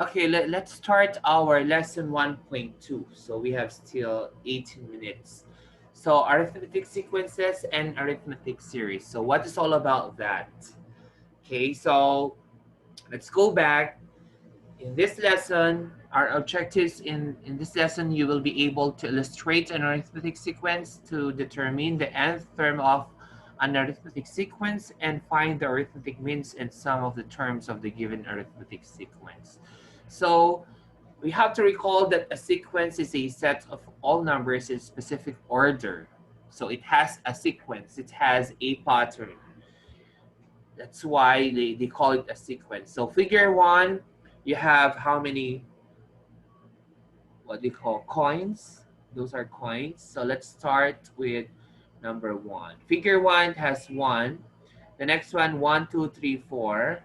Okay, let's start our lesson 1.2. So we have still 18 minutes. So arithmetic sequences and arithmetic series. So what is all about that? Okay, so let's go back. In this lesson, our objectives in this lesson, you will be able to illustrate an arithmetic sequence to determine the nth term of an arithmetic sequence and find the arithmetic means and sum of the terms of the given arithmetic sequence. So we have to recall that a sequence is a set of all numbers in specific order. So it has a sequence, it has a pattern. That's why they call it a sequence. So figure one, you have how many, what they call coins? Those are coins. So let's start with number one. Figure one has one. The next one, 1, 2, 3, 4.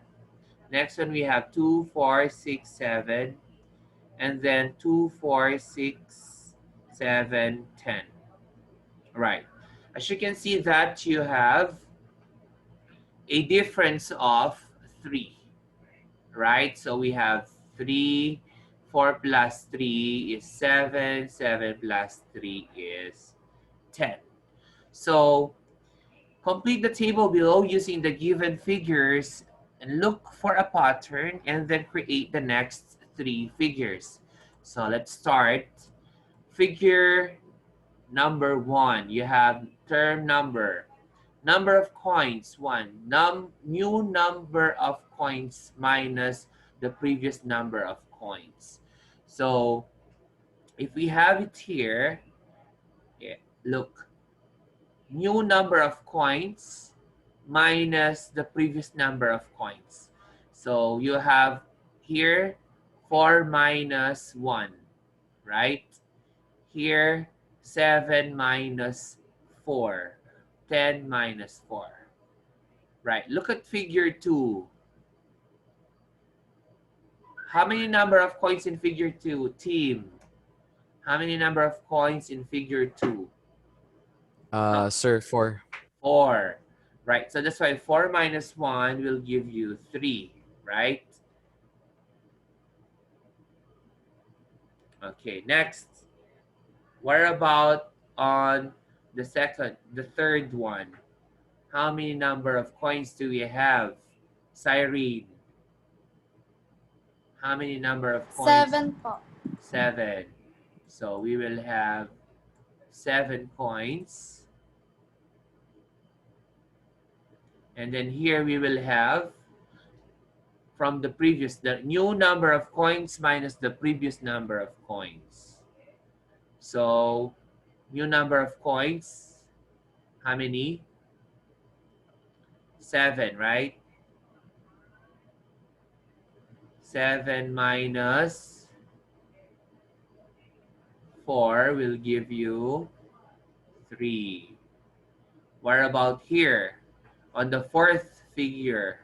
Next one, we have 2, 4, 6, 7. And then 2, 4, 6, 7, 10. Right. As you can see that you have a difference of 3, right? So we have 3, 4 plus 3 is 7, 7 plus 3 is 10. So complete the table below using the given figures and look for a pattern and then create the next 3 figures. So let's start. Figure number 1, you have term number. Number of coins, 1. New number of coins minus the previous number of coins. So if we have it here, yeah, look, new number of coins minus the previous number of coins. So you have here 4 minus 1, right? Here 7 minus 4, 10 minus 4. Right, look at figure 2. How many number of coins in figure 2? Team. How many number of coins in figure 2? Sir, 4. 4. Right, so that's why 4 minus 1 will give you 3, right? Okay, next. What about on the third one? How many number of coins do we have? Cyrene. How many number of coins? 7 po. 7. So we will have 7 coins. And then here we will have from the previous, the new number of coins minus the previous number of coins. So new number of coins, how many? 7, right? 7 minus 4 will give you 3. What about here? On the fourth figure,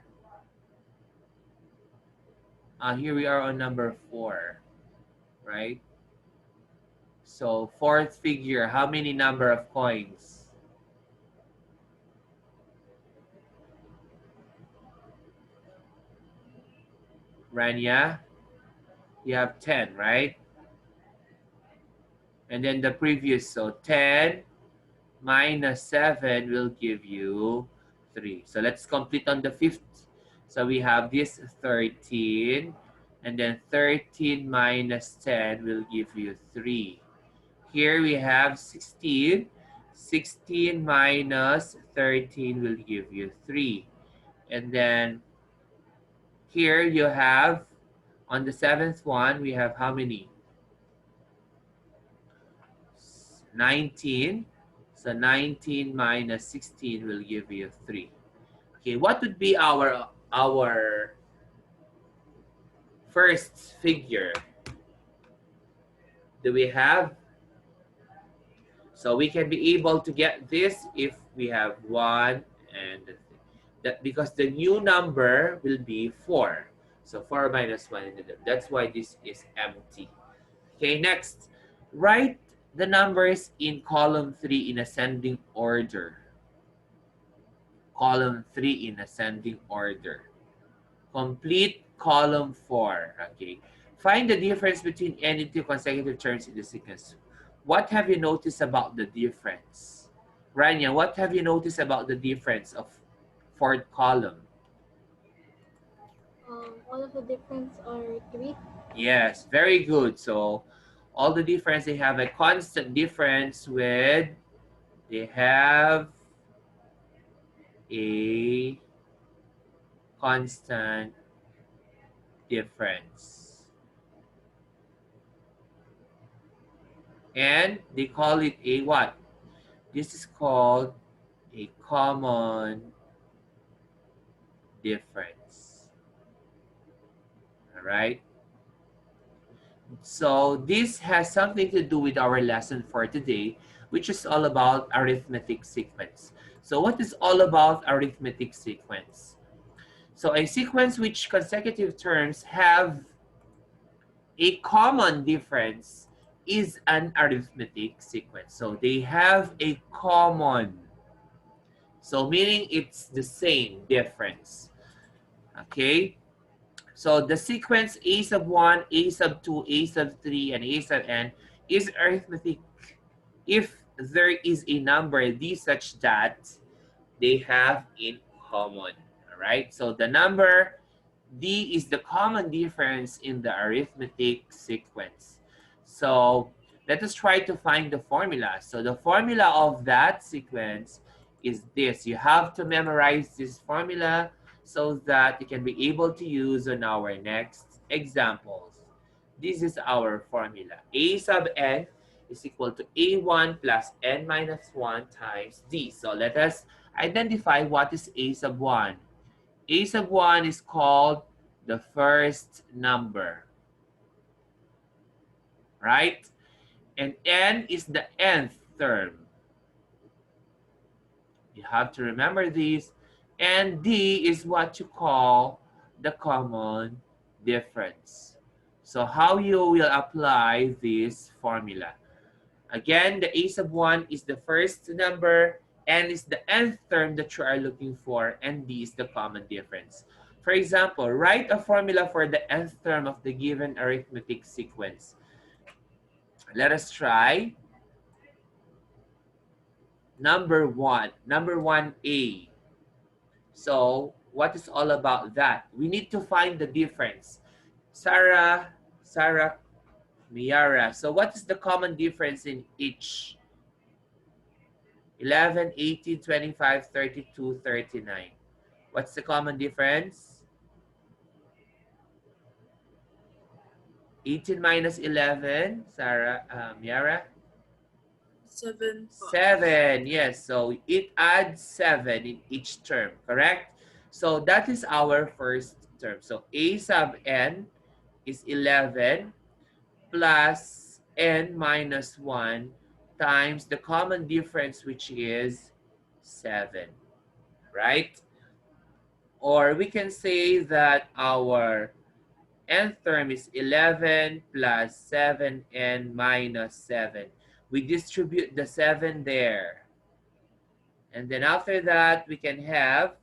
here we are on number 4, right? So fourth figure, how many number of coins? Rania, you have 10, right? And then the previous, so 10 minus 7 will give you 3. So let's complete on the fifth. So we have this 13, and then 13 minus 10 will give you 3. Here we have 16. 16 minus 13 will give you 3. And then here you have, on the seventh one, we have how many? 19. So 19 minus 16 will give you 3. Okay, what would be our first figure? Do we have? So we can be able to get this if we have 1 and that, because the new number will be 4. So 4 minus 1, that's why this is empty. Okay, next, write the numbers in column 3 in ascending order. Column 3 in ascending order. Complete column 4. Okay. Find the difference between any two consecutive terms in the sequence. What have you noticed about the difference? Rania, what have you noticed about the difference of fourth column? All of the difference are 3. Yes, very good. So all the difference, they have a constant difference with, they have a constant difference. And they call it a what? This is called a common difference. All right. So this has something to do with our lesson for today, which is all about arithmetic sequence. So what is all about arithmetic sequence? So a sequence which consecutive terms have a common difference is an arithmetic sequence. So they have a common, so meaning it's the same difference. Okay, so the sequence a sub 1, a sub 2, a sub 3, and a sub n is arithmetic if there is a number d such that they have in common. All right, so the number d is the common difference in the arithmetic sequence. So let us try to find the formula. So the formula of that sequence is this. You have to memorize this formula so that you can be able to use on our next examples. This is our formula. A sub n is equal to a1 plus n minus 1 times d. So let us identify what is a sub 1. A sub 1 is called the first number, right? And n is the nth term. You have to remember this. And d is what you call the common difference. So how you will apply this formula? Again, the a sub 1 is the first number, n is the nth term that you are looking for, and d is the common difference. For example, write a formula for the nth term of the given arithmetic sequence. Let us try number 1a. So what is all about that? We need to find the difference. Sarah, Miara. So what is the common difference in each? 11, 18, 25, 32, 39. What's the common difference? 18 minus 11, Sarah, Miara? 7 po. 7, yes. So it adds 7 in each term, correct? So that is our first term. So a sub n is 11 plus n minus 1 times the common difference, which is 7, right? Or we can say that our nth term is 11 plus 7n minus 7. We distribute the 7 there. And then after that, we can have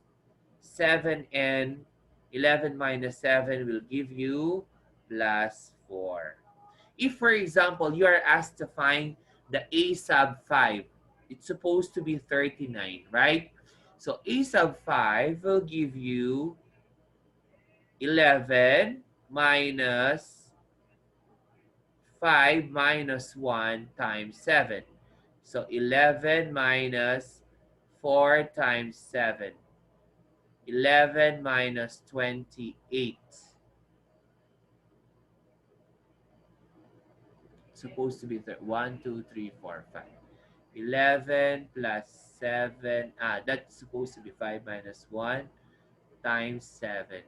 7n, 11 minus 7 will give you plus 4. If, for example, you are asked to find the a sub 5, it's supposed to be 39, right? So a sub 5 will give you 11 minus 5 minus 1 times 7. So 11 minus 4 times 7. 11 minus 28. Supposed to be 1, 2, 3, 4, 5. 11 plus 7. That's supposed to be 5 minus 1 times 7.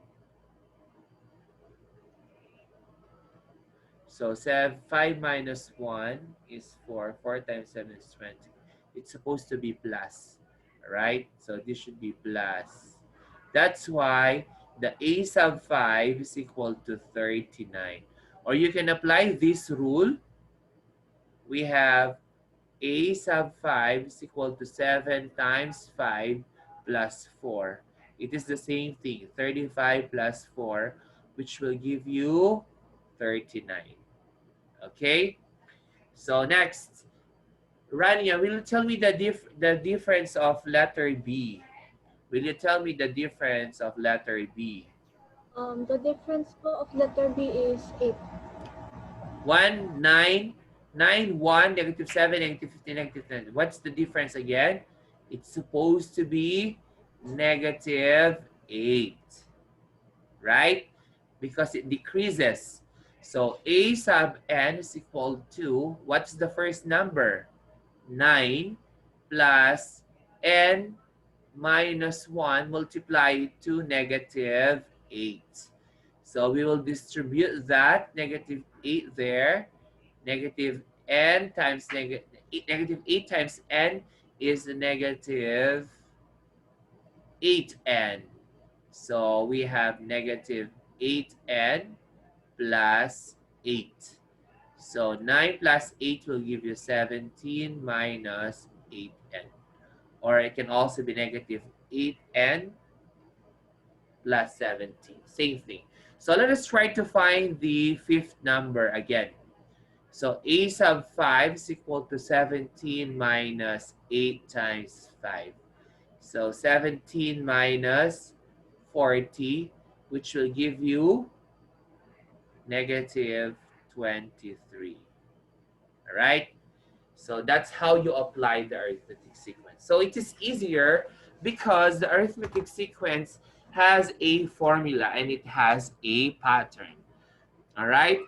So 5 minus 1 is 4. 4 times 7 is 20. It's supposed to be plus, right? So this should be plus. That's why the a sub 5 is equal to 39. Or you can apply this rule. We have a sub 5 is equal to 7 times 5 plus 4. It is the same thing, 35 plus 4, which will give you 39. Okay? So next, Rania, will you tell me the difference of letter B? Will you tell me the difference of letter B? The difference po of letter B is 8. 1, 9, 9, 1, -7, -15, -10. What's the difference again? It's supposed to be -8, right? Because it decreases. So A sub n is equal to, what's the first number? 9 plus n minus 1 multiplied to -8. So we will distribute that -8 there. Negative n times negative 8 times n is negative 8n. So we have negative 8n plus 8. So 9 plus 8 will give you 17 minus 8n. Or it can also be negative 8n plus 17. Same thing. So let us try to find the fifth number again. So A sub 5 is equal to 17 minus 8 times 5. So 17 minus 40, which will give you negative 23. All right? So that's how you apply the arithmetic sequence. So it is easier because the arithmetic sequence has a formula and it has a pattern. All right?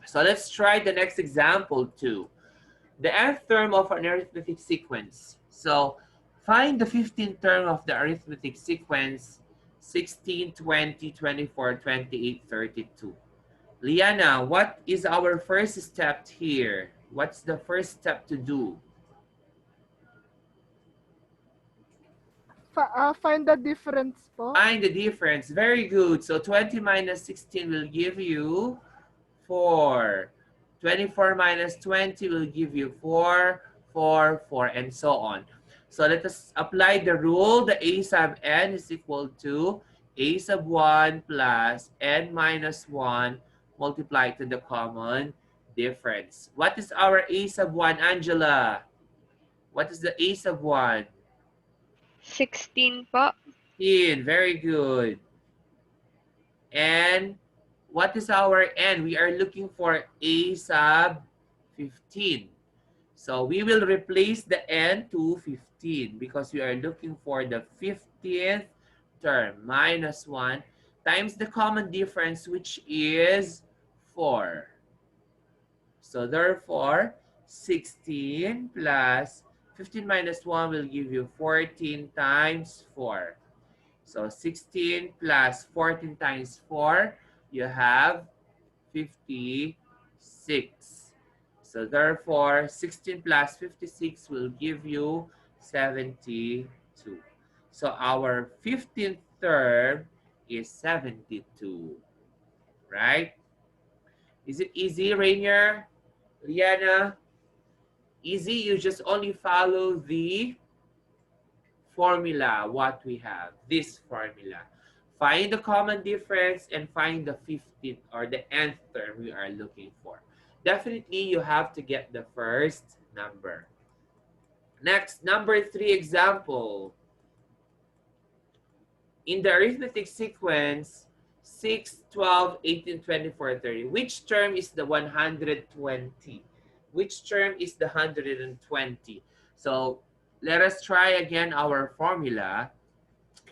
So let's try the next example too. The nth term of an arithmetic sequence. So find the 15th term of the arithmetic sequence: 16, 20, 24, 28, 32. Liana, what is our first step here? What's the first step to do? Find the difference po. Find the difference. Very good. So 20 minus 16 will give you 4. 24 minus 20 will give you 4, 4, 4, and so on. So let us apply the rule. The A sub n is equal to A sub 1 plus n minus 1 multiplied to the common difference. What is our A sub 1, Angela? What is the A sub 1? 16 po. 15. Very good. And what is our n? We are looking for A sub 15. So we will replace the n to 15 because we are looking for the 15th term. Minus 1 times the common difference, which is 4. So therefore, 16 plus 15 minus 1 will give you 14 times 4. So 16 plus 14 times 4, you have 56. So therefore, 16 plus 56 will give you 72. So our 15th term is 72, right? Is it easy, Rainier? Liana? Easy, you just only follow the formula, what we have, this formula. Find the common difference and find the 15th or the nth term we are looking for. Definitely, you have to get the first number. Next, number 3 example. In the arithmetic sequence, 6, 12, 18, 24, 30. Which term is the 120? Which term is the 120? So let us try again our formula.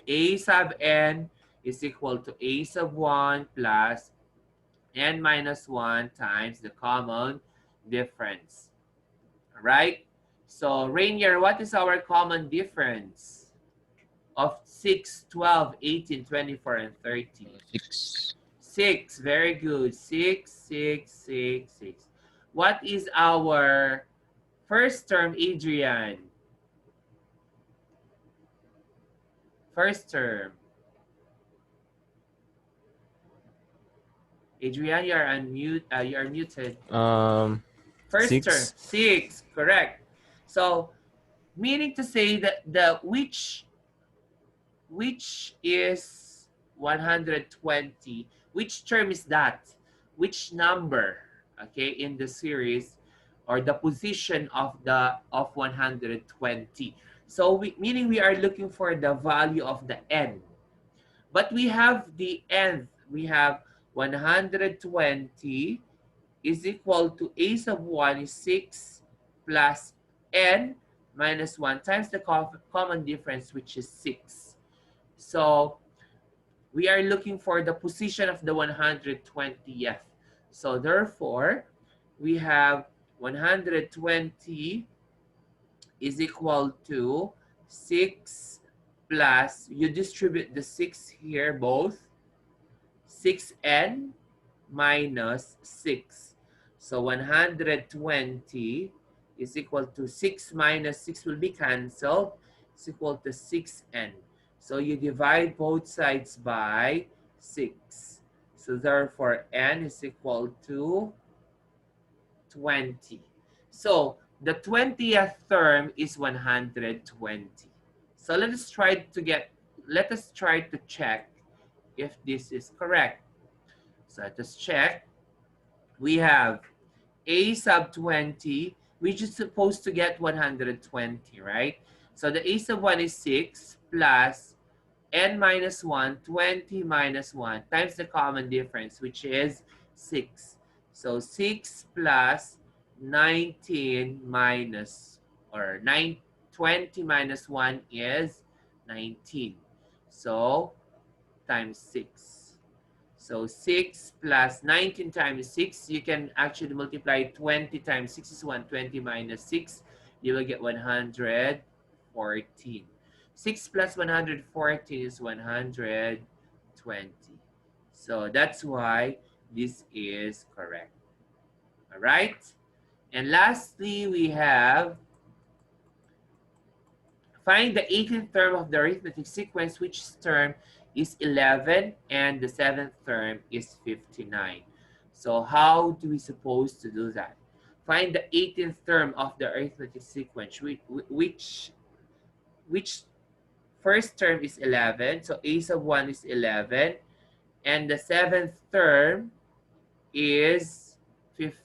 A sub n is equal to A sub 1 plus n minus 1 times the common difference. All right? So Rainier, what is our common difference of 6, 12, 18, 24, and 30? 6. 6. Very good. 6, 6, 6, 6. What is our first term, Adrian? First term. Adrian, you are unmute. You are muted. First 6. term, 6. Correct. So, meaning to say that the which is 120? Which term is that? which number, okay, in the series or the position of 120. So meaning we are looking for the value of the n. But we have the nth. We have 120 is equal to a sub 1 is 6 plus n minus 1 times the common difference, which is 6. So we are looking for the position of the 120th. So therefore, we have 120 is equal to 6 plus, you distribute the 6 here both, 6n minus 6. So 120 is equal to 6 minus 6 will be cancelled. It's equal to 6n. So you divide both sides by 6. So therefore, n is equal to 20. So the 20th term is 120. So let us try to check if this is correct. So let us check. We have a sub 20, which is supposed to get 120, right? So the a sub 1 is 6 plus n minus 1, 20 minus 1 times the common difference, which is 6. So 6 plus 19 minus, or 20 minus 1 is 19. So times 6. So 6 plus 19 times 6, you can actually multiply 20 times 6 is 120 minus 6. You will get 114. 6 plus 114 is 120. So that's why this is correct. All right? And lastly, we have find the 18th term of the arithmetic sequence, which term is 11 and the 7th term is 59. So how do we suppose to do that? Find the 18th term of the arithmetic sequence, which first term is 11, so a sub 1 is 11, and the 7th term is 59.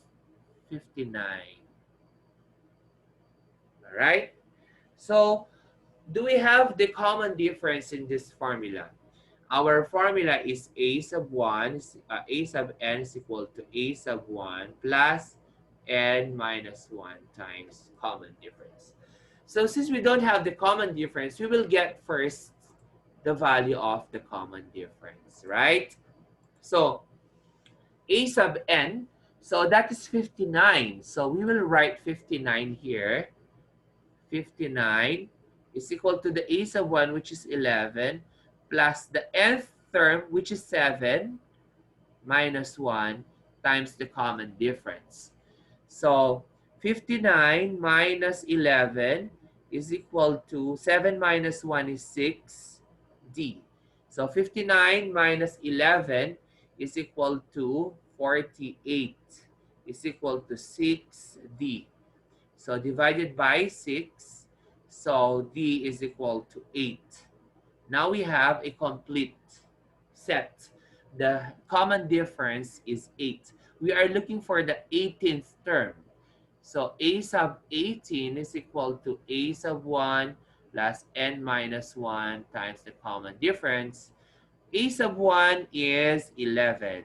All right? So do we have the common difference in this formula? Our formula is a sub 1, a sub n is equal to a sub 1 plus n minus 1 times common difference. So since we don't have the common difference, we will get first the value of the common difference, right? So a sub n, so that is 59. So we will write 59 here. 59 is equal to the a sub 1, which is 11, plus the nth term, which is 7, minus 1, times the common difference. So 59 minus 11 is equal to 7 minus 1 is 6d. So 59 minus 11 is equal to 48 is equal to 6d. So divided by 6, so d is equal to 8. Now we have a complete set. The common difference is 8. We are looking for the 18th term. So a sub 18 is equal to a sub 1 plus n minus 1 times the common difference. A sub 1 is 11.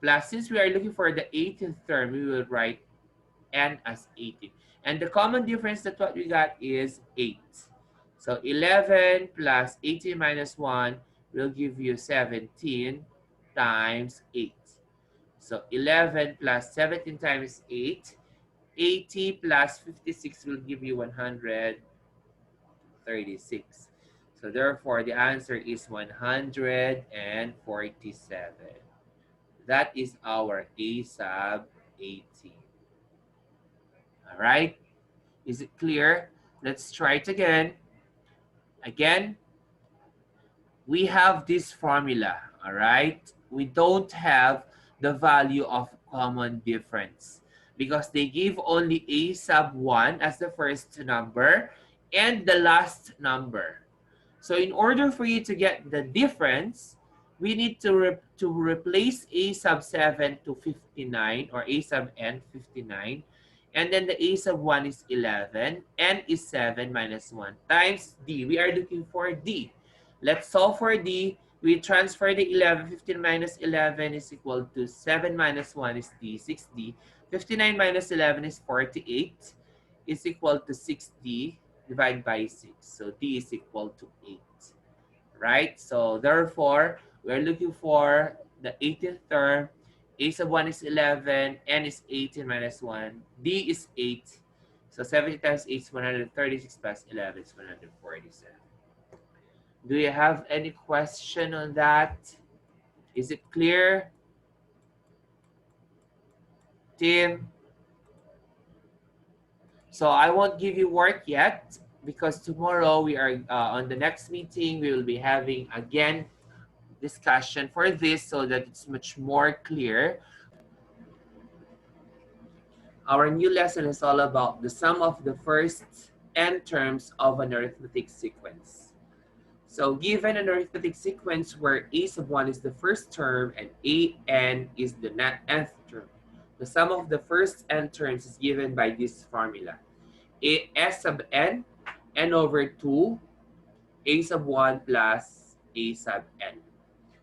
Plus, since we are looking for the 18th term, we will write n as 18. And the common difference that what we got is 8. So 11 plus 18 minus 1 will give you 17 times 8. So 11 plus 17 times 8, 80 plus 56 will give you 136. So therefore, the answer is 147. That is our A sub 18. All right? Is it clear? Let's try it again. Again, we have this formula, all right? We don't have the value of common difference because they give only a sub 1 as the first number and the last number. So in order for you to get the difference, we need to replace a sub 7 to 59 or a sub n 59. And then the a sub 1 is 11. N is 7 minus 1 times d. We are looking for d. Let's solve for d. We transfer the 11. 15 minus 11 is equal to 7 minus 1 is d, 6d. 59 minus 11 is 48 is equal to 6d divided by 6. So d is equal to 8. Right? So therefore, we're looking for the 18th term. A sub 1 is 11, n is 18 minus 1, d is 8. So 70 times 8 is 136 plus 11 is 147. Do you have any question on that? Is it clear? Tim? So I won't give you work yet because tomorrow we are on the next meeting, we will be having again discussion for this so that it's much more clear. Our new lesson is all about the sum of the first n terms of an arithmetic sequence. So given an arithmetic sequence where a sub 1 is the first term and an is the nth term, the sum of the first n terms is given by this formula. S sub n, n over 2, a sub 1 plus a sub n.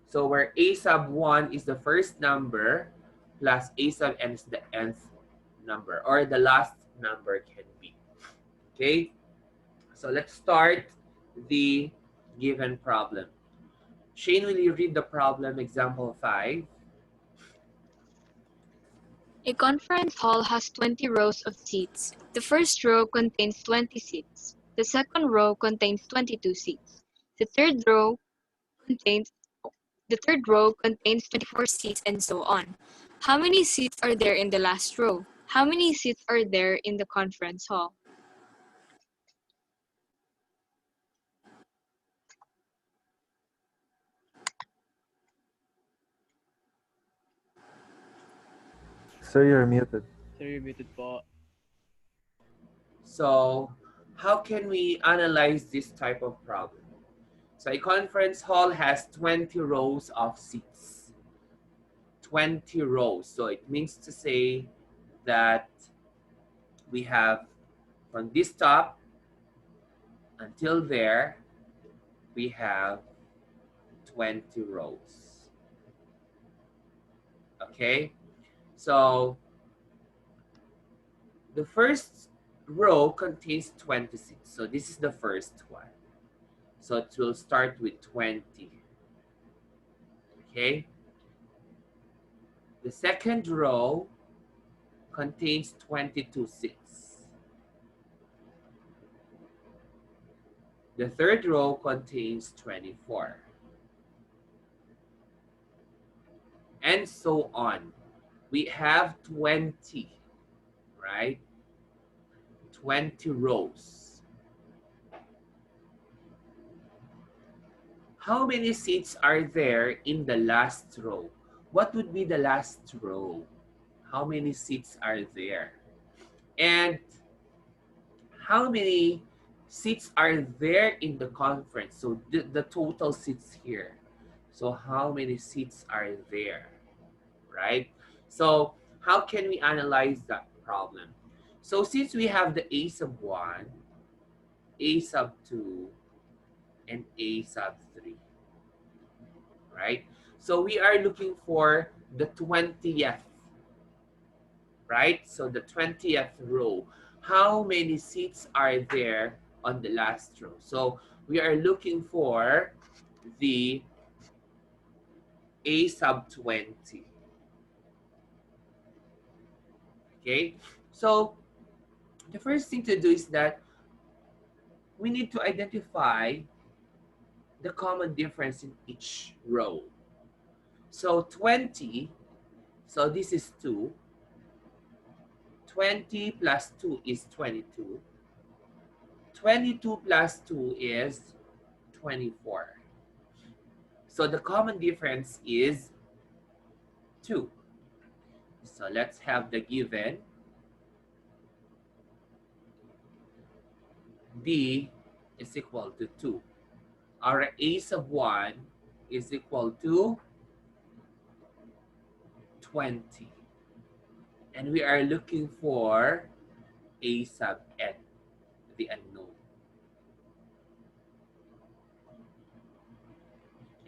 So where a sub 1 is the first number plus a sub n is the nth number or the last number can be. Okay? So let's start the given problem. Shane, will you read the problem, example 5? A conference hall has 20 rows of seats. The first row contains 20 seats. The second row contains 22 seats. The third row contains 24 seats and so on. How many seats are there in the last row? How many seats are there in the conference hall? Sir, you're muted. Sir, you're muted po. So how can we analyze this type of problem? So a conference hall has 20 rows of seats. 20 rows. So it means to say that we have from this top until there, we have 20 rows. Okay? So the first row contains 20 seats. So this is the first one. So it will start with 20. Okay? The second row contains 22 seats. The third row contains 24. And so on. We have 20, right? 20 rows. How many seats are there in the last row? What would be the last row? How many seats are there? And how many seats are there in the conference? So the total seats here. So how many seats are there, right? So how can we analyze that problem? So since we have the a sub 1, a sub 2, and a sub 3, right? So we are looking for the 20th, right? So the 20th row. How many seats are there on the last row? So we are looking for the a sub 20. Okay, so the first thing to do is that we need to identify the common difference in each row. So 20, so this is 2. 20 plus 2 is 22. 22 plus 2 is 24. So the common difference is 2. So let's have the given. B is equal to 2. Our a sub 1 is equal to 20. And we are looking for a sub n, the unknown.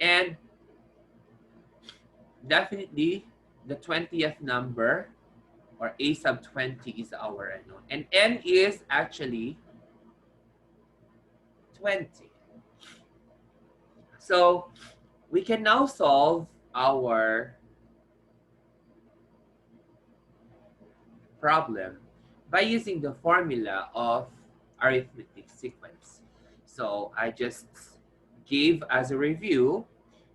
And definitely the 20th number, or a sub 20, is our unknown. And n is actually 20. So we can now solve our problem by using the formula of arithmetic sequence. So I just gave as a review,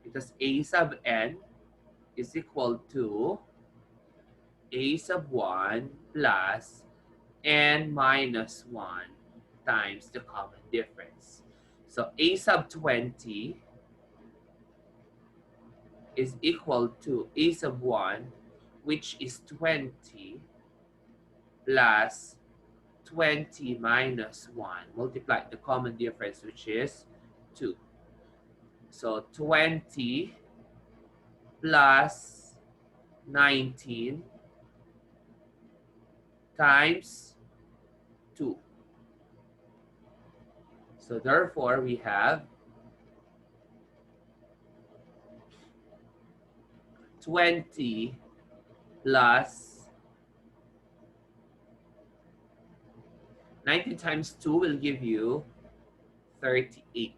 it was a sub n is equal to a sub 1 plus n minus 1 times the common difference. So a sub 20 is equal to a sub 1, which is 20, plus 20 minus 1, multiply the common difference, which is 2. So 20 plus 19 times 2. So therefore, we have 20 plus 19 times 2 will give you 38.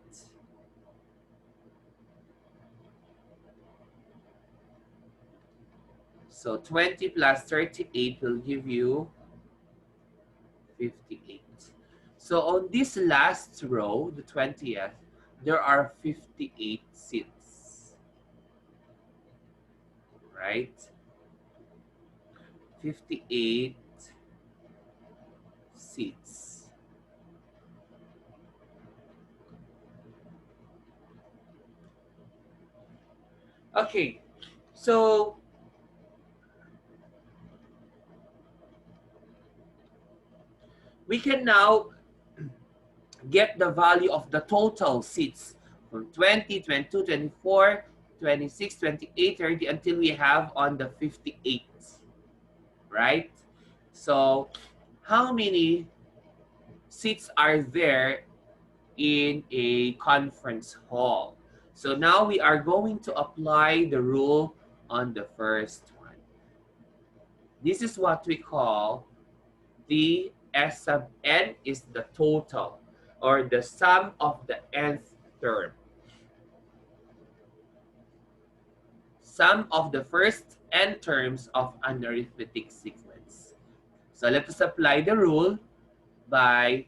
So 20 plus 38 will give you 58. So on this last row, the 20th, there are 58 seats, right? 58 seats. Okay, so we can now get the value of the total seats from 20, 22, 24, 26, 28, 30 until we have on the 58, right? So how many seats are there in a conference hall? So now we are going to apply the rule on the first one. This is what we call the S sub n is the total, or the sum of the nth term. Sum of the first n terms of an arithmetic sequence. So let us apply the rule by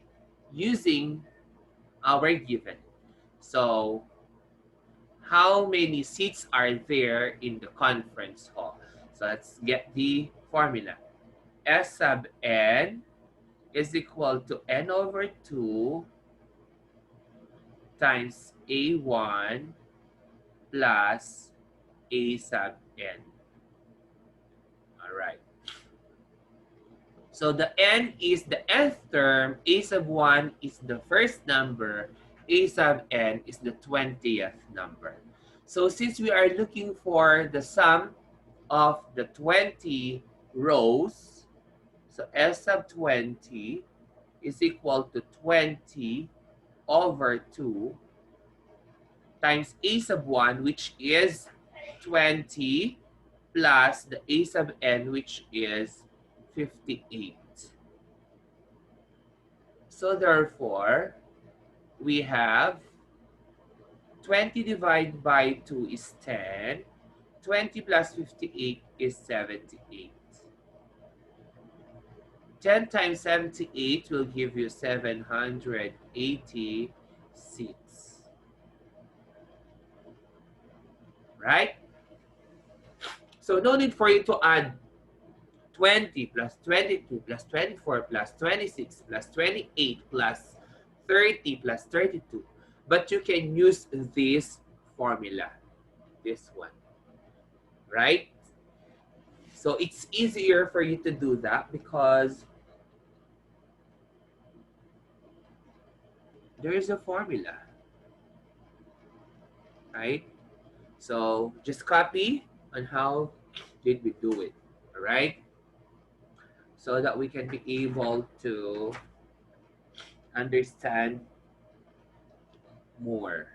using our given. So how many seats are there in the conference hall? So let's get the formula. S sub n is equal to n over 2 times a1 plus a sub n. All right. So the n is the nth term, a sub 1 is the first number, a sub n is the 20th number. So since we are looking for the sum of the 20 rows, so S sub 20 is equal to 20 over 2 times a sub 1, which is 20, plus the a sub n, which is 58. So therefore, we have 20 divided by 2 is 10. 20 plus 58 is 78. 10 times 78 will give you 780 seats. Right? So no need for you to add 20 plus 22 plus 24 plus 26 plus 28 plus 30 plus 32. But you can use this formula, this one, right? So it's easier for you to do that because there is a formula, right? So just copy on how did we do it, all right? So that we can be able to understand more.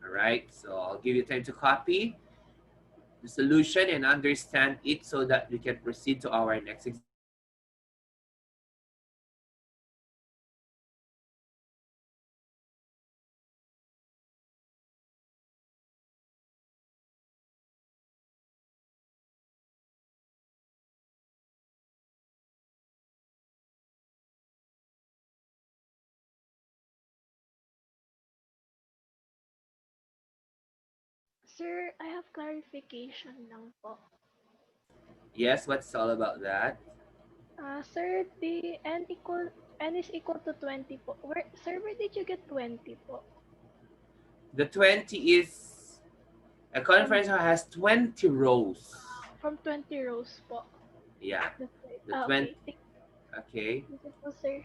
All right, so I'll give you time to copy the solution and understand it so that we can proceed to our next example. Sir, I have clarification lang po. Yes, what's all about that? Sir, the n is equal to 20 po. Where did you get 20 po? The 20 is a conference hall has 20 rows. From 20 rows po. Yeah, That's right. the Okay. 20. Okay. Thank you po, sir.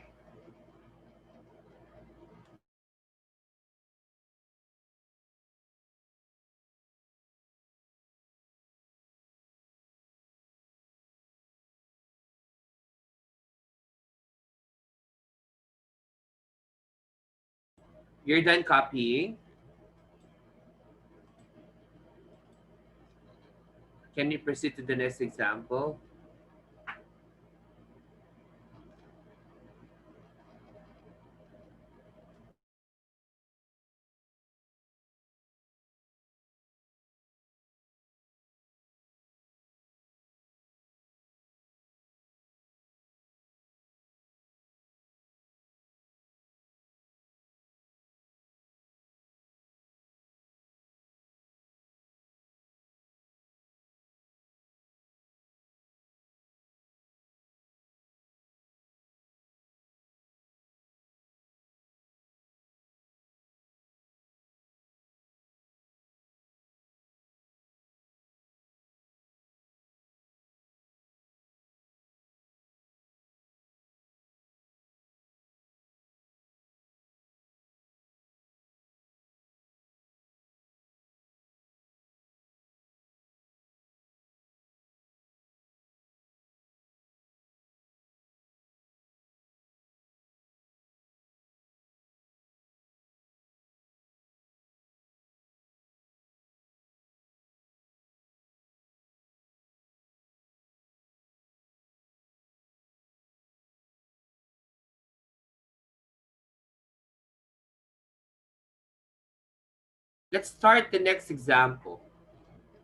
You're done copying. Can you proceed to the next example? Let's start the next example.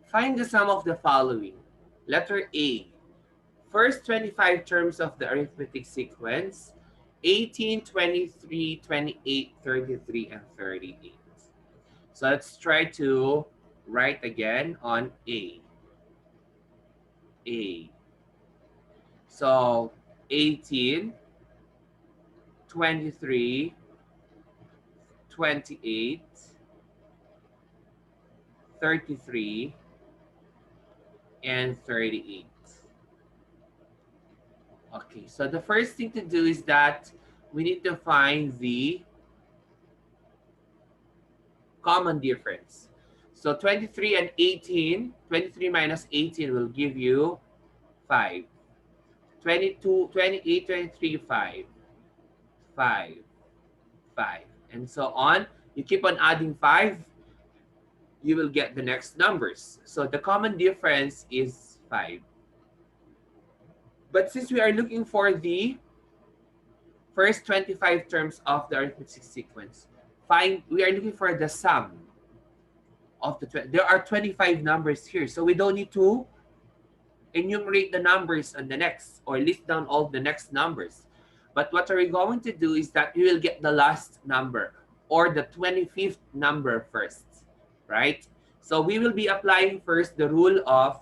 Find the sum of the following. Letter A. First 25 terms of the arithmetic sequence, 18, 23, 28, 33, and 38. So let's try to write again on A. A. So 18, 23, 28, 33, and 38. Okay, so the first thing to do is that we need to find the common difference. So 23 and 18, 23 minus 18 will give you 5. 22, 28, 23, 5, 5, 5, and so on. You keep on adding 5, you will get the next numbers. So the common difference is 5. But since we are looking for the first 25 terms of the arithmetic sequence, we are looking for the sum of there are 25 numbers here, so we don't need to enumerate the numbers on the next or list down all the next numbers. But what are we going to do is that we will get the last number or the 25th number first, right? So we will be applying first the rule of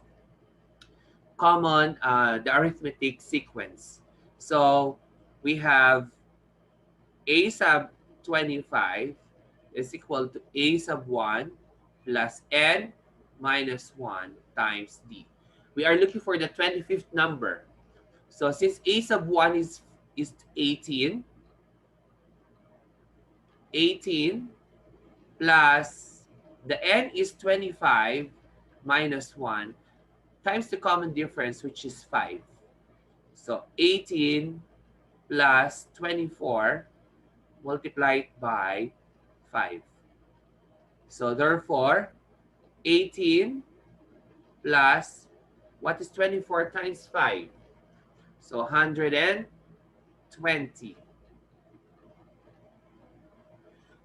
the arithmetic sequence. So we have a sub 25 is equal to a sub 1 plus n minus 1 times d. We are looking for the 25th number. So since a sub 1 is 18, 18 plus The n is 25 minus 1 times the common difference, which is 5. So 18 plus 24 multiplied by 5. So therefore, 18 plus, what is 24 times 5? So 120.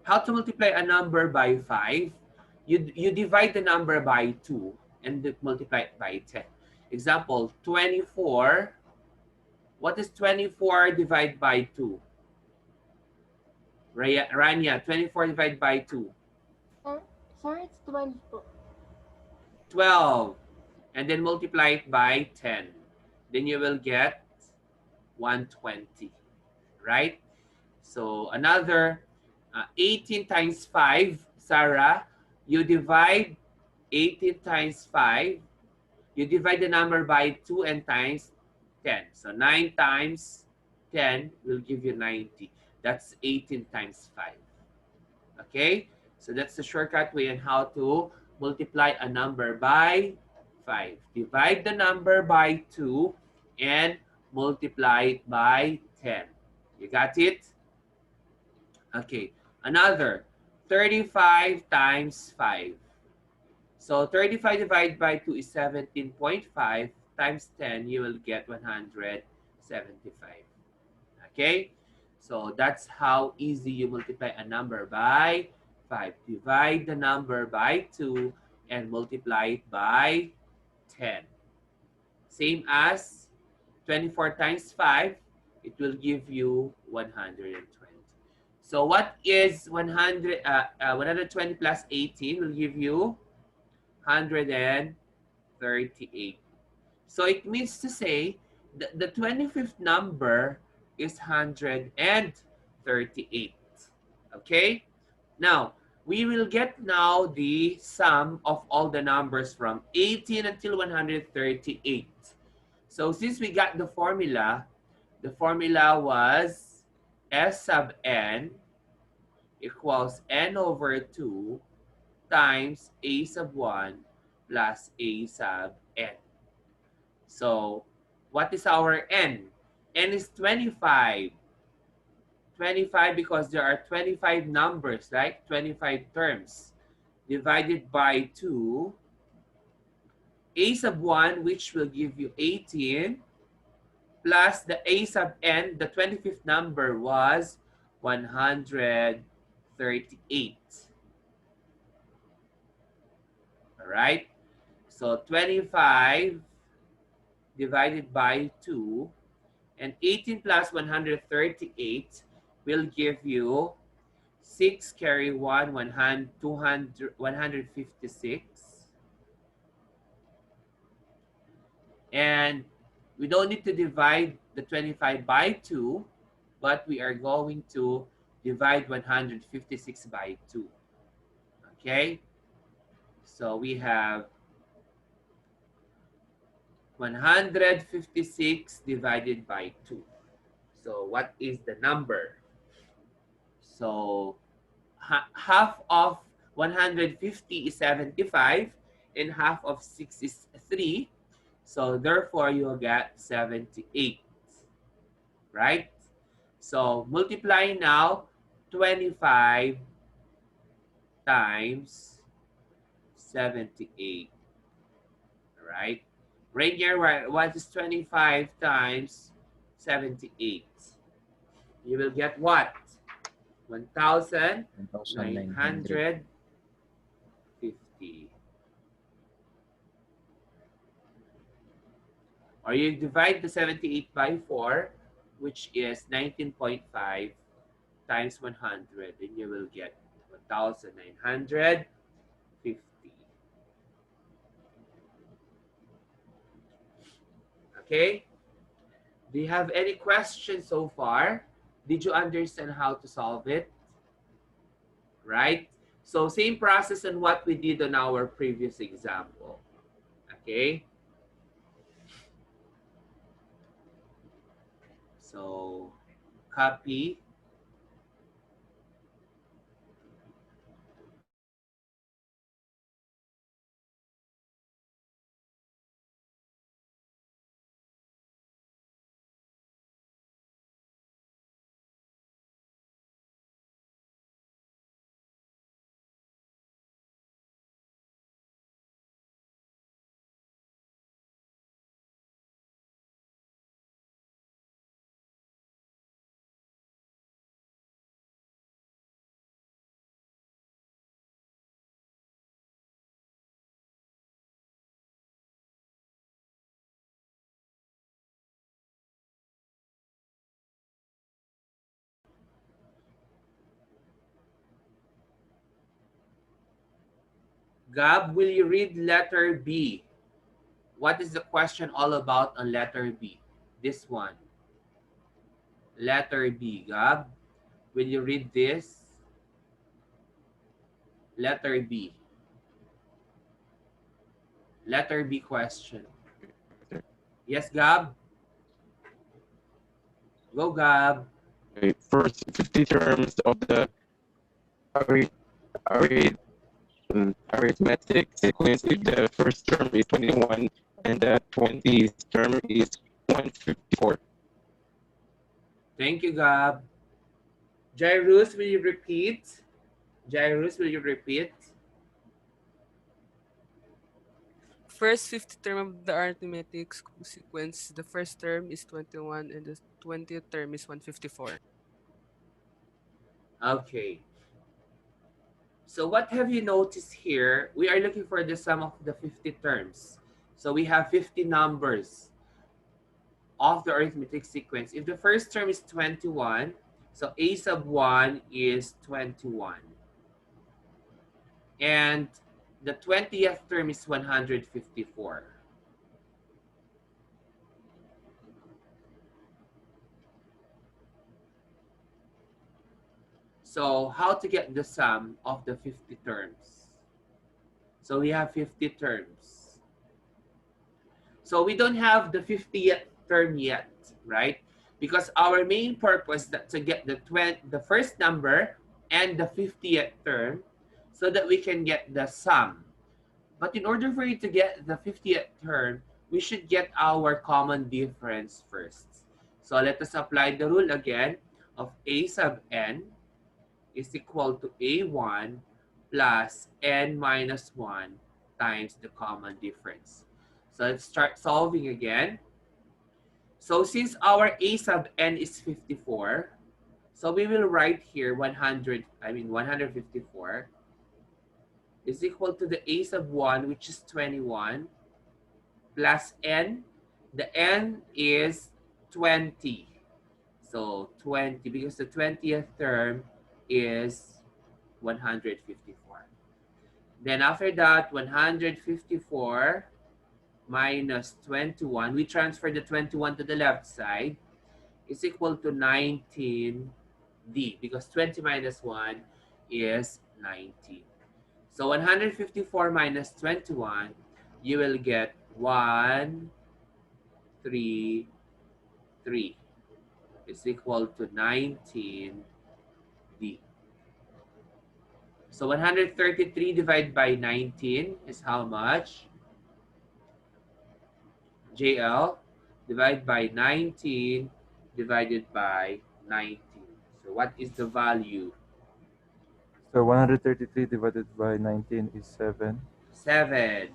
How to multiply a number by 5? You divide the number by 2 and multiply it by 10. Example, 24. What is 24 divided by 2? Rania, 24 divided by 2. Sir, it's 12 po. 12. And then multiply it by 10. Then you will get 120. Right? So another 18 times 5, Sarah, you divide 18 times 5, you divide the number by 2 and times 10. So 9 times 10 will give you 90. That's 18 times 5. Okay? So that's the shortcut way on how to multiply a number by 5. Divide the number by 2 and multiply it by 10. You got it? Okay. Another 35 times 5. So 35 divided by 2 is 17.5 times 10, you will get 175. Okay? So that's how easy you multiply a number by 5. Divide the number by 2 and multiply it by 10. Same as 24 times 5, it will give you 120. So what is 120 plus 18 will give you 138. So it means to say the 25th number is 138. Okay? Now, we will get now the sum of all the numbers from 18 until 138. So since we got the formula was S sub n equals n over 2 times a sub 1 plus a sub n. So, what is our n? N is 25. 25 because there are 25 numbers, right? 25 terms. Divided by 2. A sub 1, which will give you 18, plus the a sub n, the 25th number was 138. All right? So 25 divided by 2 and 18 plus 138 will give you 6 carry 1, 156. And we don't need to divide the 25 by 2, but we are going to divide 156 by 2. Okay? So we have 156 divided by 2. So what is the number? So half of 150 is 75 and half of 6 is 3. So therefore you'll get 78. Right? So multiply now 25 times 78. Right? Rainier, what is 25 times 78? You will get what? 1,950. Or you divide the 78 by 4, which is 19.5 times 100, and you will get 1,950. Okay? Do you have any questions so far? Did you understand how to solve it? Right? So same process on what we did on our previous example. Okay? So copy. Gab, will you read letter B? What is the question all about on letter B? This one. Letter B. Gab, will you read this? Letter B. Letter B question. Yes, Gab? Go, Gab. First 50 terms of the arith arith arithmetic sequence, if the first term is 21 and the 20th term is 154. Thank you, Gab. Jairus, will you repeat? Jairus, will you repeat? First 50 term of the arithmetic sequence, the first term is 21 and the 20th term is 154. Okay. So what have you noticed here? We are looking for the sum of the 50 terms. So we have 50 numbers of the arithmetic sequence. If the first term is 21, so a sub 1 is 21. And the 20th term is 154. So how to get the sum of the 50 terms? So we have 50 terms. So we don't have the 50th term yet, right? Because our main purpose is to get the first number and the 50th term so that we can get the sum. But in order for you to get the 50th term, we should get our common difference first. So let us apply the rule again of a sub n is equal to a1 plus n minus 1 times the common difference. So let's start solving again. So since our a sub n is 54, so we will write here 154 is equal to the a sub 1, which is 21, plus n. The n is 20. So 20, because the 20th term is 154. Then after that, 154 minus 21, we transfer the 21 to the left side, is equal to 19d, because 20 minus 1 is 19. So 154 minus 21, you will get 133 is equal to 19d. So 133 divided by 19 is how much? JL, divided by 19 divided by 19. So what is the value? So 133 divided by 19 is 7. 7.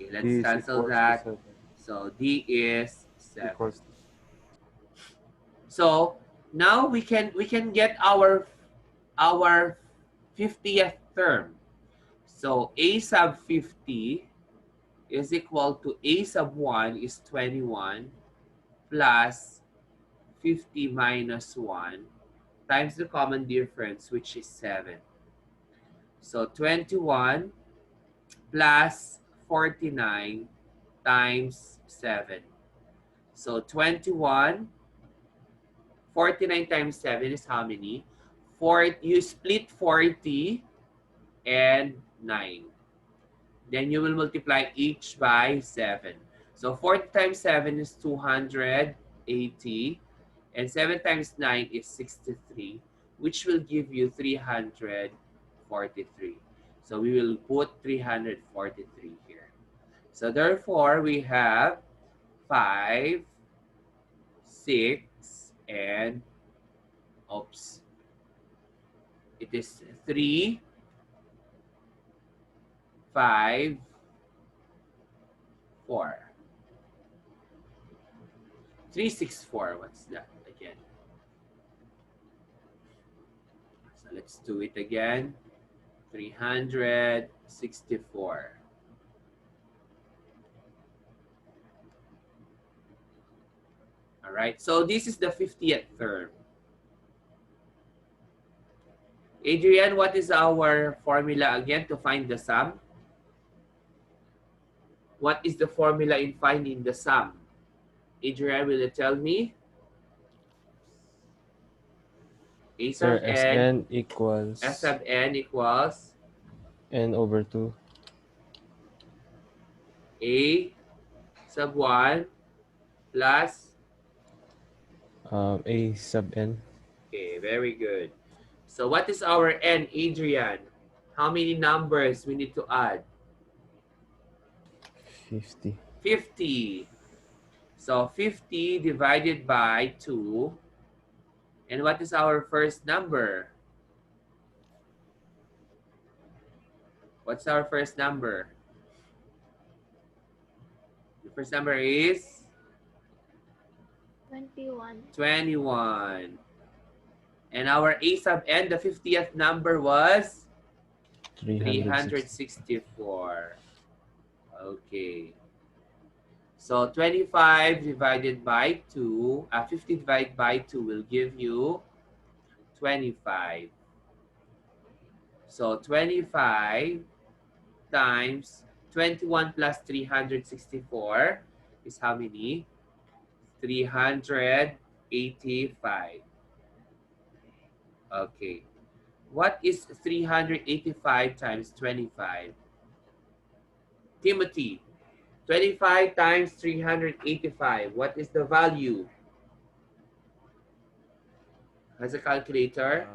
Okay, let's D is cancel equals to that. 7. So D is 7. Equals to So now we can get our 50th term. So a sub 50 is equal to a sub 1 is 21 plus 50 minus 1 times the common difference, which is 7. So 21 plus 49 times 7. So 21, 49 times 7 is how many? You split 40 and 9. Then you will multiply each by 7. So 40 times 7 is 280. And 7 times 9 is 63, which will give you 343. So we will put 343 here. So therefore, we have 5, 6, and oops. It is 3, 5, 4. 364. What's that again? So let's do it again. 364. All right. So this is the 50th term. Adrian, what is our formula again to find the sum? What is the formula in finding the sum? Adrian, will you tell me? A Sir, sub n, Sn S equals sub n equals n over 2. A sub 1 plus. A sub n. Okay, very good. So what is our n, Adrian? How many numbers we need to add? 50. 50. So 50 divided by 2. And what is our first number? What's our first number? The first number is 21. 21. And our a sub n, the 50th number was 360. 364. Okay. So 25 divided by 2, 50 divided by 2 will give you 25. So 25 times 21 plus 364 is how many? 385. Okay. What is 385 times 25? Timothy, 25 times 385. What is the value? Has a calculator?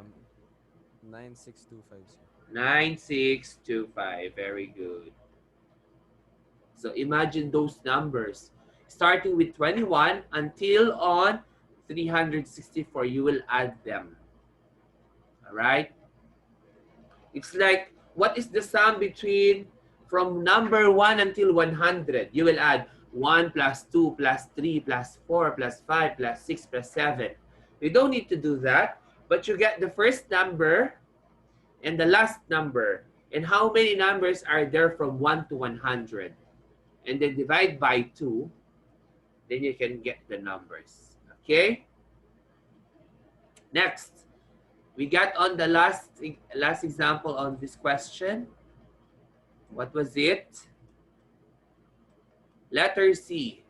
9625, sir. 9625. Very good. So imagine those numbers. Starting with 21 until on 364, you will add them. All right? It's like, what is the sum between from number 1 until 100? You will add 1 plus 2 plus 3 plus 4 plus 5 plus 6 plus 7. You don't need to do that, but you get the first number and the last number. And how many numbers are there from 1 to 100? And then divide by 2, then you can get the numbers. Okay? Next, we got on the last example on this question. What was it? Letter C.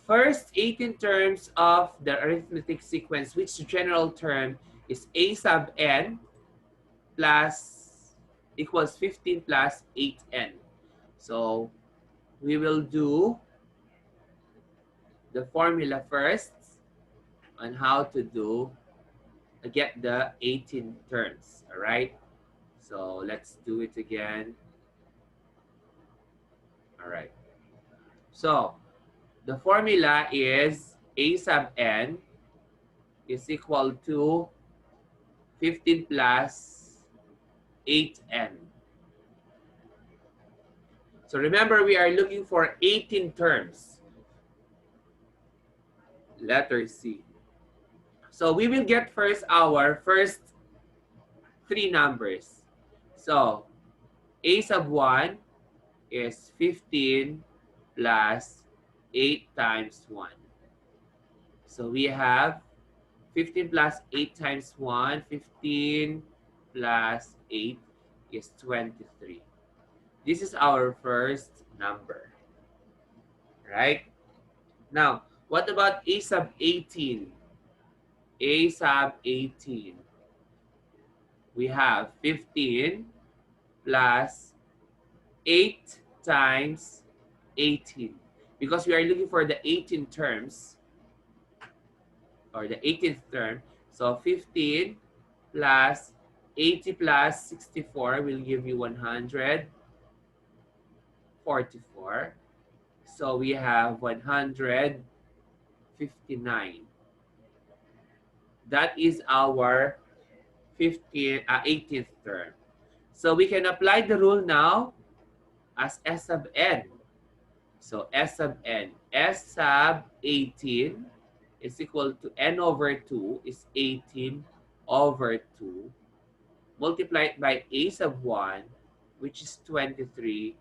First 18 terms of the arithmetic sequence, which general term is a sub n plus equals 15 plus 8n. So we will do the formula first on how to do get the 18 terms. All right. So let's do it again. All right. So the formula is a sub n is equal to 15 plus 8n. So remember, we are looking for 18 terms. Letter C. So we will get first our first 3 numbers. So a sub 1 is 15 plus 8 times 1. So we have 15 plus 8 times 1. 15 plus 8 is 23. This is our first number. Right? Now, what about a sub 18? A sub 18. We have 15 plus 8 times 18. Because we are looking for the 18 terms, or the 18th term. So 15 plus 80 plus 64 will give you 144. So we have 159. That is our 18th term. So we can apply the rule now as S sub n. So S sub n. S sub 18 is equal to n over 2 is 18 over 2 multiplied by a sub 1, which is 23,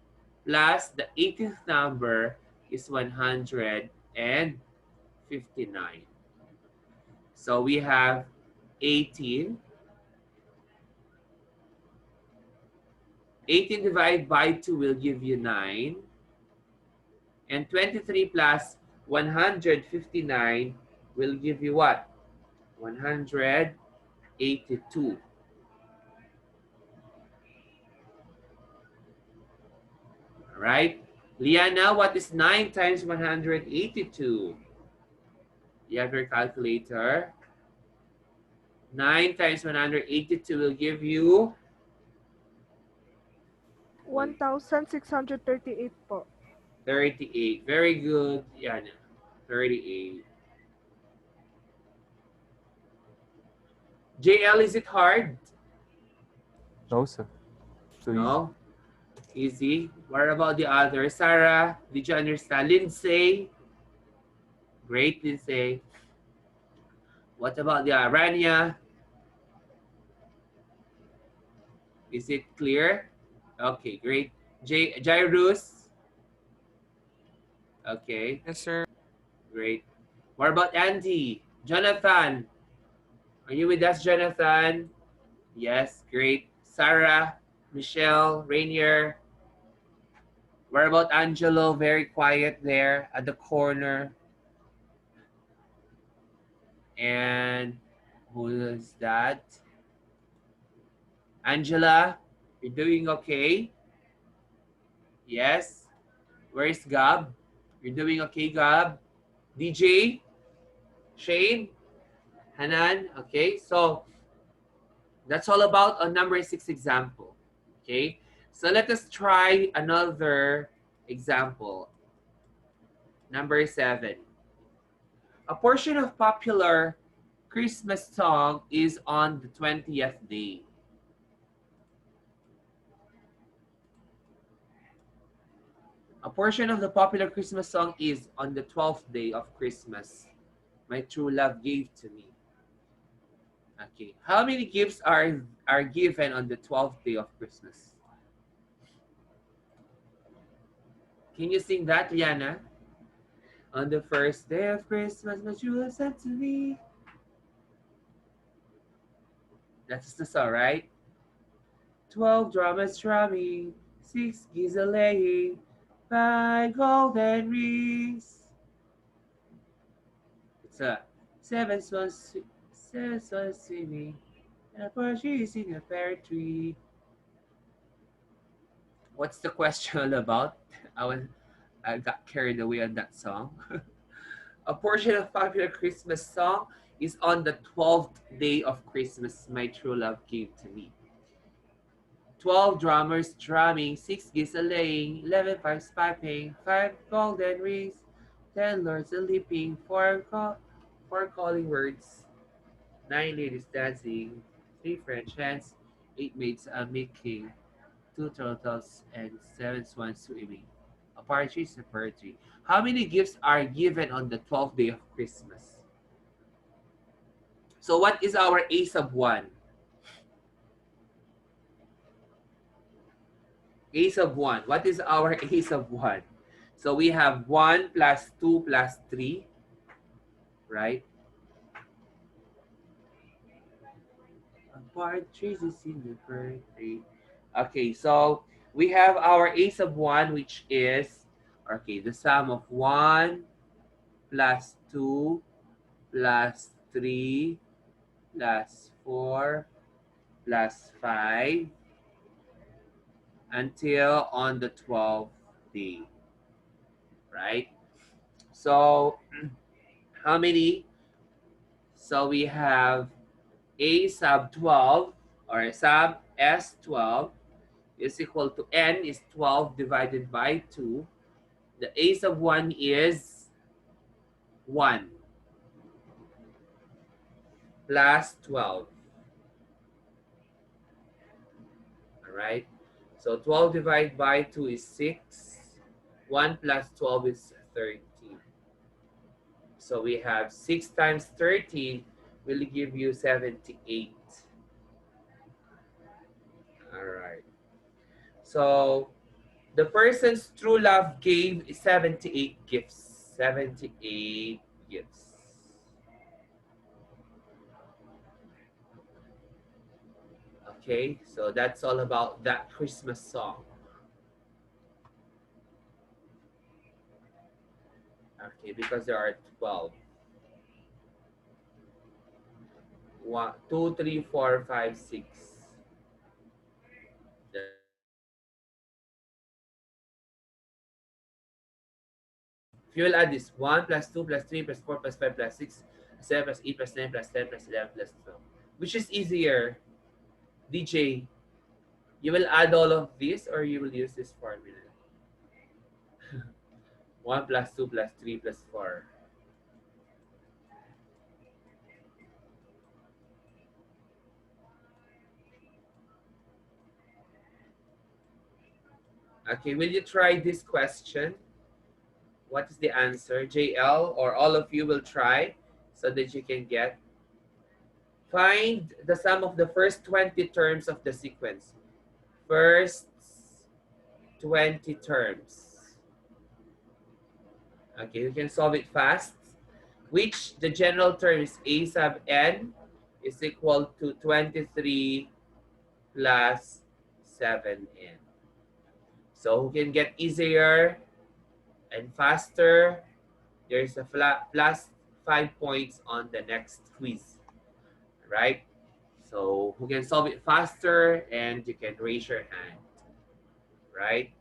plus the 18th number is 159. So we have 18 18 divided by 2 will give you 9. And 23 plus 159 will give you what? 182. All right. Liana, what is 9 times 182? You have your calculator. 9 times 182 will give you 1,638 po. 38. Very good, Liana. 38. JL, is it hard? No, sir. Too No? Easy. What about the other? Sarah, did you understand? Lindsay? Great, Lindsay. What about the Aranya? Is it clear? Okay, great. Jairus? Okay, Yes, sir. great. What about Andy? Jonathan? Are you with us, Jonathan? Yes, great. Sarah, Michelle, Rainier. What about Angelo? Very quiet there at the corner. And who is that? Angela, you're doing okay? Yes. Where is Gab? You're doing okay, Gab? DJ? Shane? Hanan? Okay, so that's all about a number 6 example. Okay, so let us try another example. Number 7. A portion of popular Christmas song is on the 20th day. A portion of the popular Christmas song is on the 12th day of Christmas. My true love gave to me. Okay, how many gifts are given on the 12th day of Christmas? Can you sing that, Liana? On the first day of Christmas, my true love sent to me. That's the song, right? 12 drummers drumming, 6 geese a laying, 5 golden rings. It's a 7 swans swimming, and a partridge in a pear tree. What's the question about? I got carried away on that song. A portion of popular Christmas song is on the 12th day of Christmas, my true love gave to me. 12 drummers drumming, 6 geese a laying, 11 pipes piping, 5 golden rings, 10 lords a leaping, 4 calling words, 9 ladies dancing, 3 French hens, 8 maids a making, 2 turtles, and 7 swans swimming. A partridge is a pear tree. How many gifts are given on the 12th day of Christmas? So what is our A sub 1? A sub 1. What is our A sub 1? So we have 1 plus 2 plus 3, right? A partridge is in the pear tree. Okay, so we have our A sub 1, which is, okay, the sum of 1 plus 2 plus 3 plus 4 plus 5 until on the 12th day, right? So how many? So we have A sub 12 or sub S12 is equal to N is 12 divided by 2. The A sub 1 is 1 plus 12. All right. So 12 divided by 2 is 6. 1 plus 12 is 13. So we have 6 times 13 will give you 78. All right. So the person's true love gave 78 gifts. 78 gifts. Okay, so that's all about that Christmas song. Okay, because there are 12. 1, 2, 3, 4, 5, 6. If you will add this 1 plus 2 plus 3 plus 4 plus 5 plus 6, 7 plus 8 plus 9 plus 10 plus 11 plus 12. Which is easier? DJ, you will add all of this or you will use this formula? 1 plus 2 plus 3 plus 4. Okay, will you try this question? What is the answer? JL or all of you will try so that you can get. Find the sum of the first 20 terms of the sequence. First 20 terms. Okay, you can solve it fast. Which the general term is a sub n is equal to 23 plus 7n. So who can get easier and faster? There's a plus 5 points on the next quiz, right? So who can solve it faster, and you can raise your hand, right?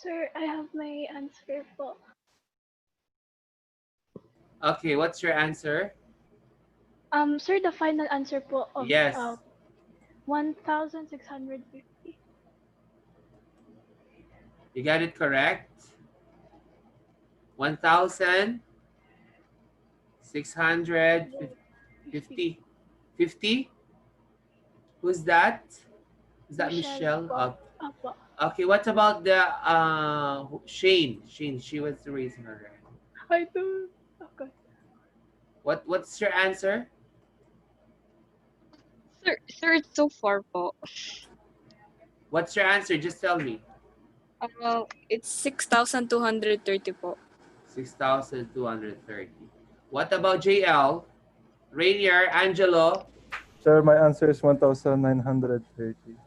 Sir, I have my answer po. Okay, what's your answer? Sir, the final answer po of Yes. 1,650. You got it correct. 1,650. 50? Who's that? Is that Michelle? Po. Apo. Okay, what about the Shane? Shane, she was raising her hand. I do. Okay. What's your answer? Sir, it's so far po. What's your answer? Just tell me. It's 6,230 po. 6,230. What about JL? Rainier, Angelo? Sir, my answer is 1,930.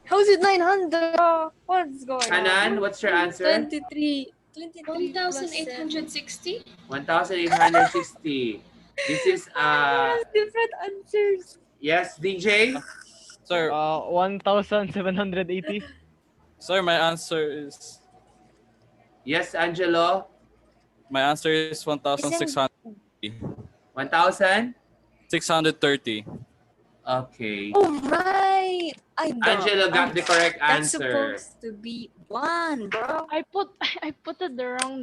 How's it 900? What's going Hanan, on? what's your answer? 23. 1,860? 1,860. This is different answers. yes, DJ? Sir, 1,780. sir, my answer is Yes, Angelo? my answer is 1,630. 1,000? 630. Okay. Oh, right. I know. Angelo got the correct That's answer. supposed to be 1, bro. I put the wrong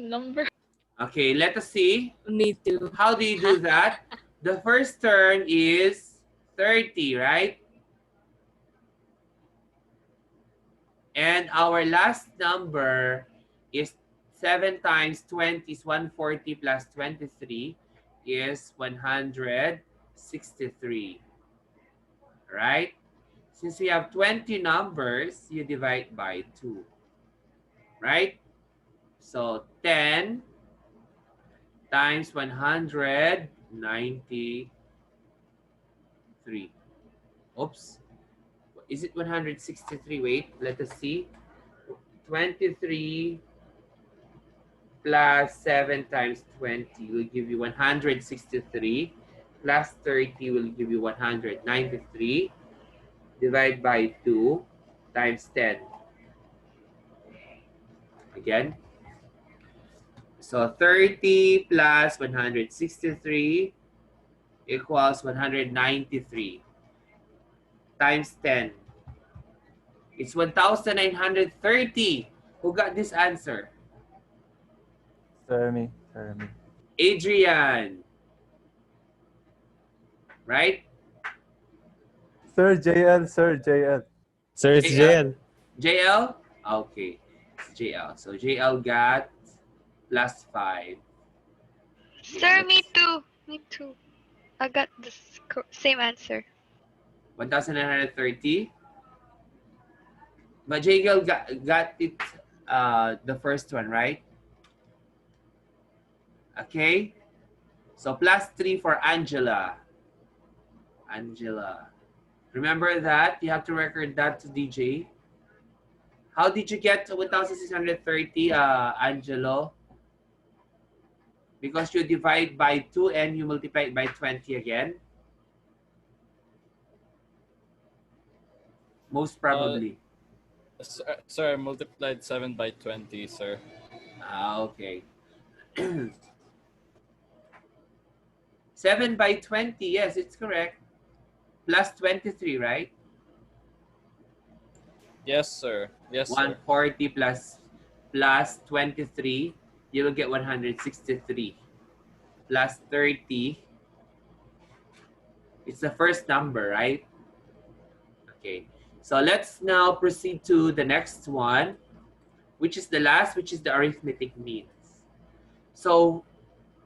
number. Okay, let us see. Me too. How do you do that? The first term is 30, right? And our last number is 7 times 20 is 140 plus 23 is 163. Right? Since we have 20 numbers, you divide by 2. Right? So 10 times 190 3. Oops. Is it 163? Wait, let us see. 23 plus 7 times 20 will give you 163. Plus 30 will give you 193. Divide by 2 times 10. Again. So 30 plus 163 equals 193 times 10. It's 1,930. Who got this answer? Sir, me. Sir, me. Adrian. Right? Sir, JL. Sir, JL. Sir, it's JL. JL? Okay. It's JL. So JL got plus 5. Sir, me too. Me too. I got the same answer. 1,930. But JL got it the first one, right? Okay. So plus 3 for Angela. Angela. Remember that? You have to record that to DJ. How did you get to 1,630, Angelo? Because you divide by 2 and you multiply it by 20 again? Most probably. Sir, I multiplied 7 by 20, sir. Okay. 7 by 20, yes, it's correct. Plus 23, right? Yes, sir. Yes, sir. 140 plus 23, you will get 163. Plus 30, it's the first number, right? Okay, so let's now proceed to the next one, which is the last, which is the arithmetic means. So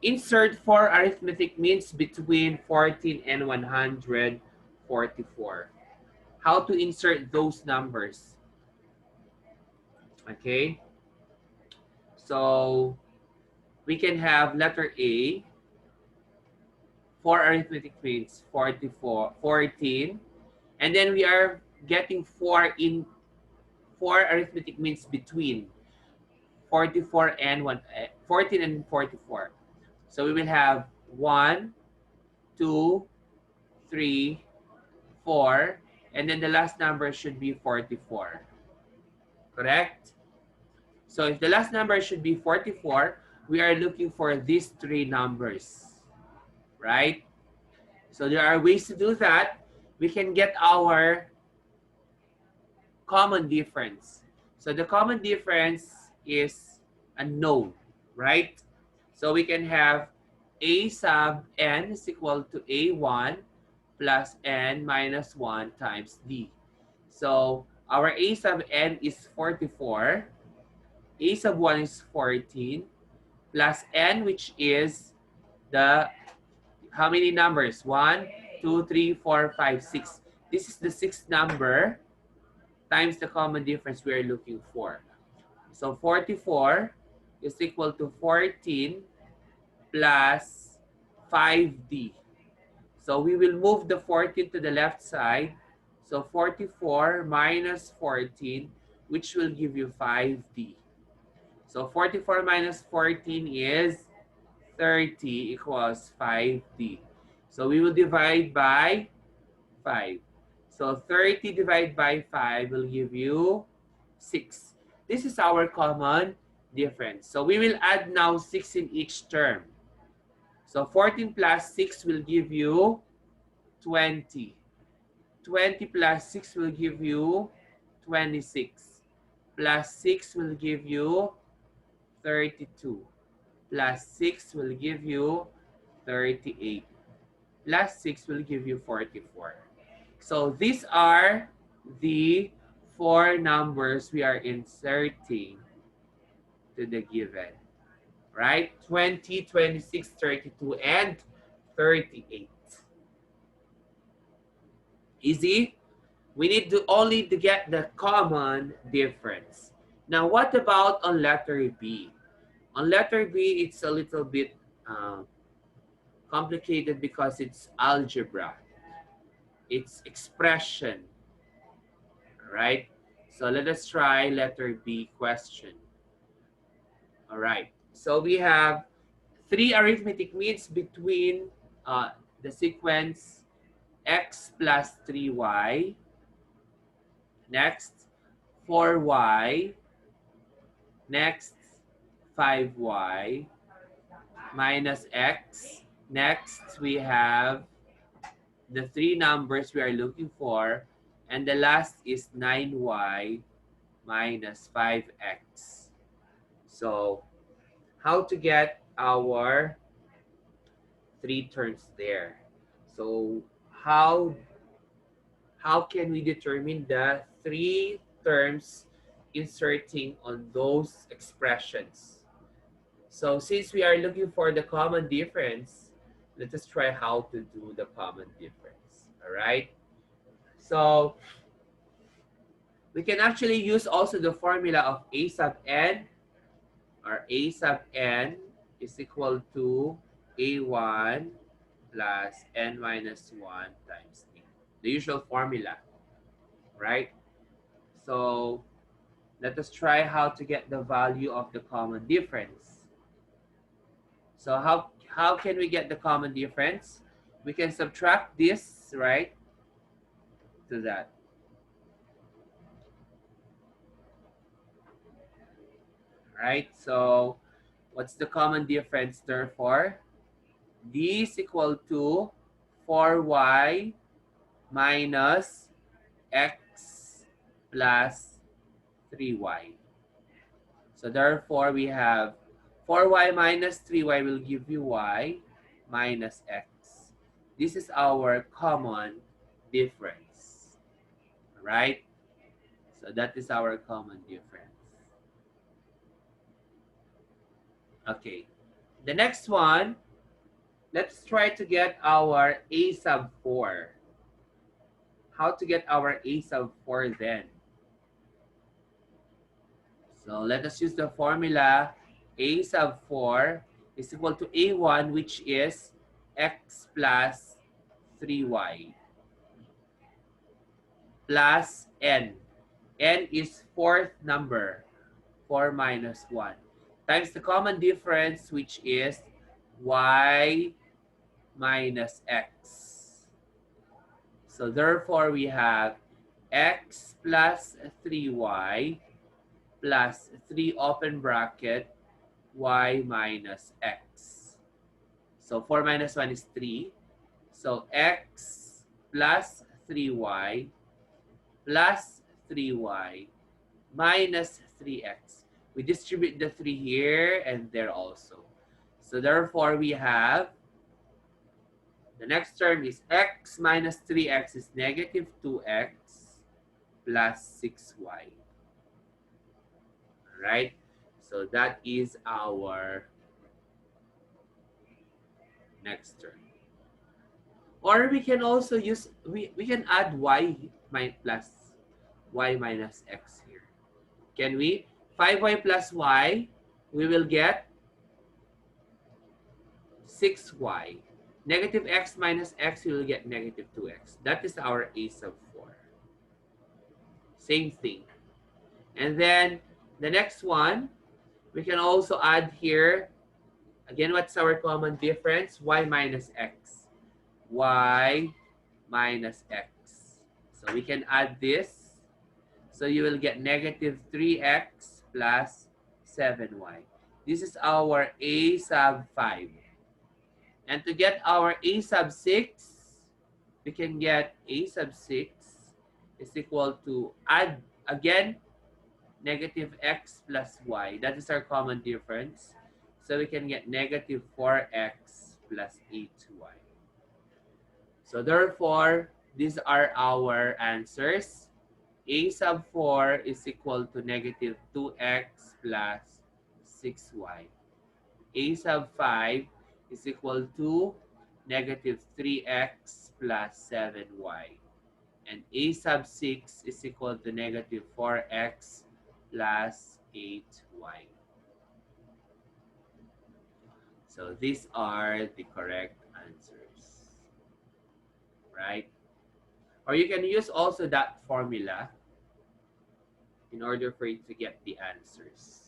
insert 4 arithmetic means between 14 and 144. How to insert those numbers? Okay, so we can have letter A, 4 arithmetic means 14, and then we are getting 4 arithmetic means between 44 and 14 and 44. So we will have 1, 2, 3, 4, and then the last number should be 44. Correct? So if the last number should be 44, we are looking for these 3 numbers. Right? So there are ways to do that. We can get our common difference. So the common difference is unknown, right? So we can have A sub n is equal to A1 plus n minus 1 times D. So our A sub n is 44. A sub 1 is 14 plus n, which is the, how many numbers? 1, 2, 3, 4, 5, 6. This is the 6th number times the common difference we are looking for. So 44 is equal to 14 plus 5D. So we will move the 14 to the left side. So 44 minus 14, which will give you 5D. So 44 minus 14 is 30 equals 5D. So we will divide by 5. So 30 divided by 5 will give you 6. This is our common difference. So we will add now 6 in each term. So 14 plus 6 will give you 20. 20 plus 6 will give you 26. Plus 6 will give you 32. Plus 6 will give you 38. Plus 6 will give you 44. So these are the 4 numbers we are inserting to the given, right? 20, 26, 32, and 38. Easy? We need to only to get the common difference. Now, what about on letter B? On letter B, it's a little bit complicated because it's algebra. its expression. All right. So let us try letter B question. All right. So we have three arithmetic means between the sequence x plus 3y, next 4y, next 5y, minus x. Next, we have the three numbers we are looking for, and the last is 9y minus 5x. So, how to get our three terms there? So, how can we determine the three terms inserting on those expressions? So since we are looking for the common difference, let us try how to do the common difference. All right. So we can actually use also the formula of a sub n, or a sub n is equal to a1 plus n minus 1 times a. The usual formula, right? So let us try how to get the value of the common difference. So how can we get the common difference? We can subtract this, right, to that. Right? So what's the common difference therefore? D is equal to 4y minus x plus 3y. So therefore we have 4y minus 3y will give you y minus x. This is our common difference, right? So that is our common difference. Okay, the next one, let's try to get our a sub 4. How to get our a sub 4 then? So let us use the formula a sub 4 is equal to a1, which is x plus 3y plus n. N is fourth number, 4 minus 1, times the common difference, which is y minus x. So therefore, we have x plus 3y plus 3 open bracket y minus x. So 4 minus 1 is 3. So x plus 3y plus 3y minus 3x. We distribute the 3 here and there also. So therefore, we have the next term is x minus 3x is negative 2x plus 6y. All right? So that is our next term. Or we can also use, we can add y plus y minus x here. Can we? 5y plus y, we will get 6y. Negative x minus x, we will get negative 2x. That is our a sub 4. Same thing. And then the next one, we can also add here, again, what's our common difference? Y minus x. Y minus x. So we can add this. So you will get negative 3x plus 7y. This is our a sub 5. And to get our a sub 6, we can get a sub 6 is equal to, add again, negative x plus y. That is our common difference. So we can get negative 4x plus 8y. So therefore, these are our answers. A sub 4 is equal to negative 2x plus 6y. A sub 5 is equal to negative 3x plus 7y. And a sub 6 is equal to negative 4x plus 8y. So these are the correct answers, right? Or you can use also that formula in order for you to get the answers.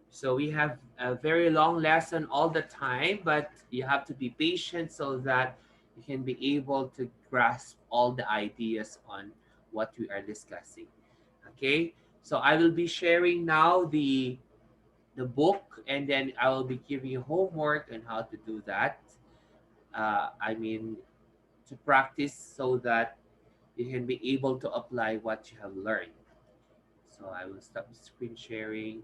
So we have a very long lesson all the time, but you have to be patient so that you can be able to grasp all the ideas on what we are discussing. Okay, so I will be sharing now the book, and then I will be giving you homework on how to do that. I mean, to practice so that you can be able to apply what you have learned. So I will stop screen sharing.